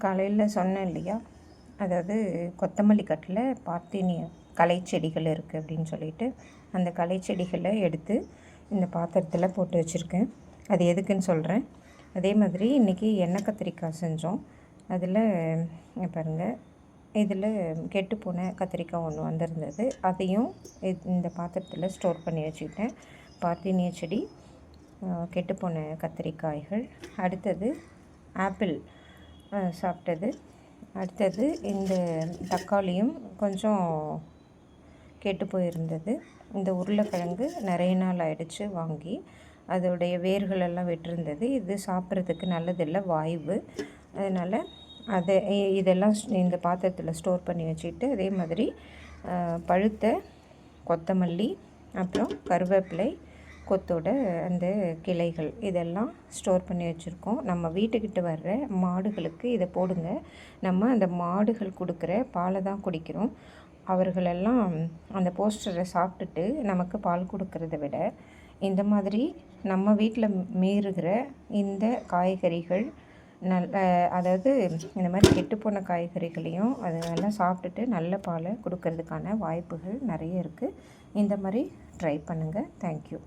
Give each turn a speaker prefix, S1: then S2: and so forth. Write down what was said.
S1: காலையில் சொன்னேன் இல்லையா, அதாவது கொத்தமல்லி கட்டில் பார்த்தீனிய களை செடிகள் இருக்குது அப்படின்னு சொல்லிட்டு, அந்த களை செடிகளை எடுத்து இந்த பாத்திரத்தில் போட்டு வச்சுருக்கேன். அது எதுக்குன்னு சொல்கிறேன். அதே மாதிரி இன்றைக்கி எண்ணெய் கத்திரிக்காய் செஞ்சோம். அதில் பாருங்கள், இதில் கெட்டுப்போன கத்திரிக்காய் ஒன்று வந்திருந்தது. அதையும் இந்த பாத்திரத்தில் ஸ்டோர் பண்ணி வச்சுக்கிட்டேன். பார்த்தீனிய செடி, கெட்டுப்போன கத்திரிக்காய்கள், அடுத்தது ஆப்பிள் சாப்பிட்டது, அடுத்தது இந்த தக்காளியும் கொஞ்சம் கெட்டு போயிருந்தது. இந்த உருளைக்கிழங்கு நிறைய நாள் ஆயிடுச்சு வாங்கி, அதோடைய வேர்களெல்லாம் விட்டிருந்தது. இது சாப்பிட்றதுக்கு நல்லதில்லை, வாய்வு. அதனால் இதெல்லாம் இந்த பாத்திரத்தில் ஸ்டோர் பண்ணி வச்சுக்கிட்டு, அதே மாதிரி பழுத்த கொத்தமல்லி, அப்புறம் கருவேப்பிலை கொத்தோட அந்த கிளைகள் இதெல்லாம் ஸ்டோர் பண்ணி வச்சுருக்கோம். நம்ம வீட்டுக்கிட்ட வர்ற மாடுகளுக்கு இதை போடுங்க. நம்ம அந்த மாடுகள் கொடுக்குற பாலை தான் குடிக்கிறோம். அவர்களெல்லாம் அந்த போஸ்டரை சாப்பிட்டுட்டு நமக்கு பால் கொடுக்கறத விட, இந்த மாதிரி நம்ம வீட்டில் மீறுகிற இந்த காய்கறிகள் அதாவது இந்த மாதிரி கெட்டுப்போன காய்கறிகளையும் அதெல்லாம் சாப்பிட்டுட்டு நல்ல பாலை கொடுக்கறதுக்கான வாய்ப்புகள் நிறைய இருக்குது. இந்த மாதிரி ட்ரை பண்ணுங்கள். தேங்க்யூ.